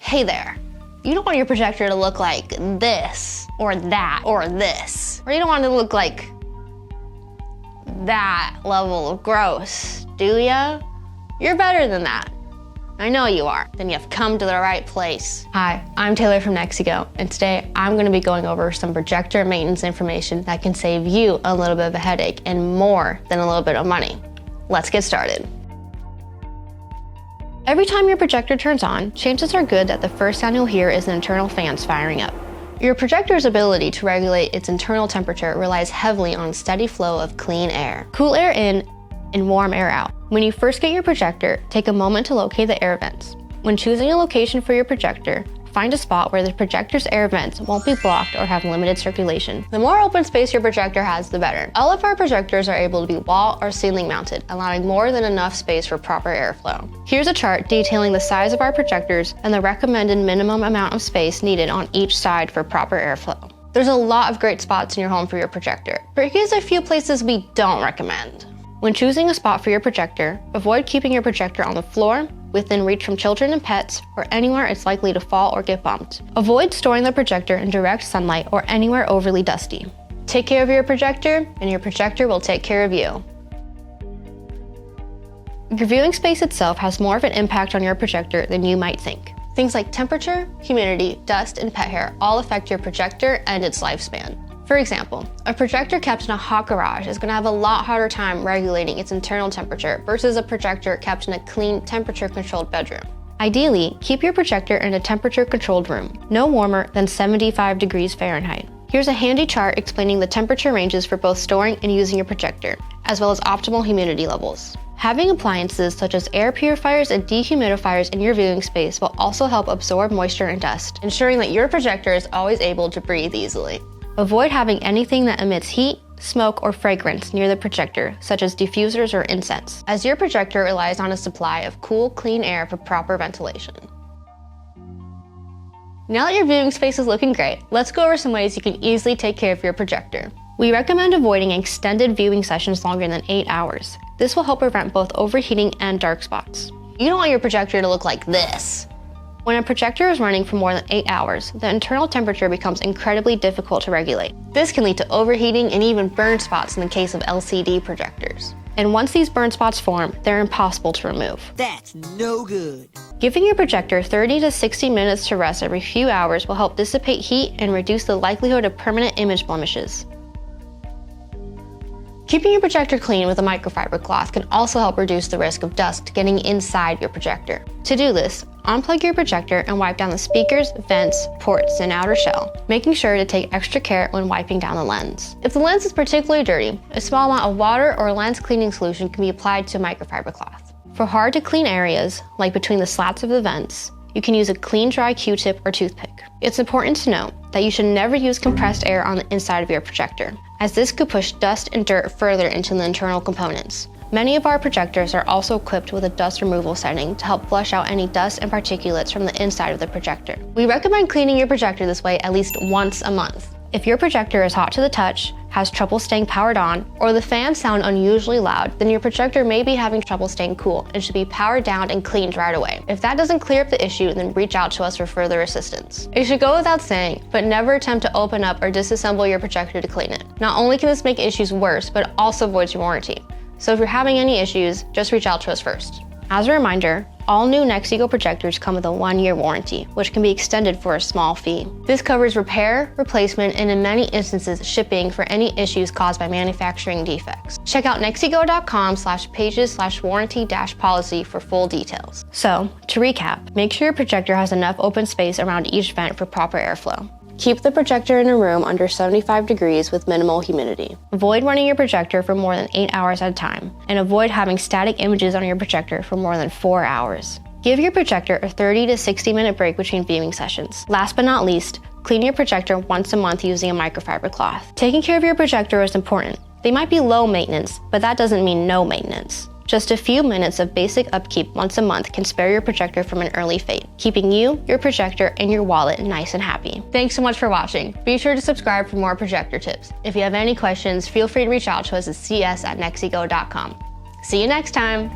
Hey there. You don't want your projector to look like this, or that, or this. Or you don't want it to look like that level of gross, do ya? You're better than that. I know you are. Then you've come to the right place. Hi, I'm Taylor from NexiGo, and today I'm gonna be going over some projector maintenance information that can save you a little bit of a headache and more than a little bit of money. Let's get started. Every time your projector turns on, chances are good that the first sound you'll hear is the internal fans firing up. Your projector's ability to regulate its internal temperature relies heavily on a steady flow of clean air. Cool air in and warm air out. When you first get your projector, take a moment to locate the air vents. When choosing a location for your projector, find a spot where the projector's air vents won't be blocked or have limited circulation. The more open space your projector has, the better. All of our projectors are able to be wall or ceiling mounted, allowing more than enough space for proper airflow. Here's a chart detailing the size of our projectors and the recommended minimum amount of space needed on each side for proper airflow. There's a lot of great spots in your home for your projector, but here's a few places we don't recommend. When choosing a spot for your projector, avoid keeping your projector on the floor, within reach from children and pets, or anywhere it's likely to fall or get bumped. Avoid storing the projector in direct sunlight or anywhere overly dusty. Take care of your projector, and your projector will take care of you. Your viewing space itself has more of an impact on your projector than you might think. Things like temperature, humidity, dust, and pet hair all affect your projector and its lifespan. For example, a projector kept in a hot garage is going to have a lot harder time regulating its internal temperature versus a projector kept in a clean, temperature-controlled bedroom. Ideally, keep your projector in a temperature-controlled room, no warmer than 75 degrees Fahrenheit. Here's a handy chart explaining the temperature ranges for both storing and using your projector, as well as optimal humidity levels. Having appliances such as air purifiers and dehumidifiers in your viewing space will also help absorb moisture and dust, ensuring that your projector is always able to breathe easily. Avoid having anything that emits heat, smoke, or fragrance near the projector, such as diffusers or incense, as your projector relies on a supply of cool, clean air for proper ventilation. Now that your viewing space is looking great, let's go over some ways you can easily take care of your projector. We recommend avoiding extended viewing sessions longer than 8 hours. This will help prevent both overheating and dark spots. You don't want your projector to look like this. When a projector is running for more than 8 hours, the internal temperature becomes incredibly difficult to regulate. This can lead to overheating and even burn spots in the case of LCD projectors. And once these burn spots form, they're impossible to remove. That's no good. Giving your projector 30 to 60 minutes to rest every few hours will help dissipate heat and reduce the likelihood of permanent image blemishes. Keeping your projector clean with a microfiber cloth can also help reduce the risk of dust getting inside your projector. To do this, unplug your projector and wipe down the speakers, vents, ports, and outer shell, making sure to take extra care when wiping down the lens. If the lens is particularly dirty, a small amount of water or lens cleaning solution can be applied to a microfiber cloth. For hard to clean areas, like between the slats of the vents, you can use a clean, dry Q-tip or toothpick. It's important to note that you should never use compressed air on the inside of your projector, as this could push dust and dirt further into the internal components. Many of our projectors are also equipped with a dust removal setting to help flush out any dust and particulates from the inside of the projector. We recommend cleaning your projector this way at least once a month. If your projector is hot to the touch, has trouble staying powered on, or the fans sound unusually loud, then your projector may be having trouble staying cool and should be powered down and cleaned right away. If that doesn't clear up the issue, then reach out to us for further assistance. It should go without saying, but never attempt to open up or disassemble your projector to clean it. Not only can this make issues worse, but it also voids your warranty. So if you're having any issues, just reach out to us first. As a reminder, all new NexiGo projectors come with a 1-year warranty, which can be extended for a small fee. This covers repair, replacement, and in many instances, shipping for any issues caused by manufacturing defects. Check out nexigo.com/pages/warranty-policy for full details. So, to recap, make sure your projector has enough open space around each vent for proper airflow. Keep the projector in a room under 75 degrees with minimal humidity. Avoid running your projector for more than 8 hours at a time, and avoid having static images on your projector for more than 4 hours. Give your projector a 30 to 60 minute break between viewing sessions. Last but not least, clean your projector once a month using a microfiber cloth. Taking care of your projector is important. They might be low maintenance, but that doesn't mean no maintenance. Just a few minutes of basic upkeep once a month can spare your projector from an early fate, keeping you, your projector, and your wallet nice and happy. Thanks so much for watching. Be sure to subscribe for more projector tips. If you have any questions, feel free to reach out to us at cs@nexigo.com. See you next time.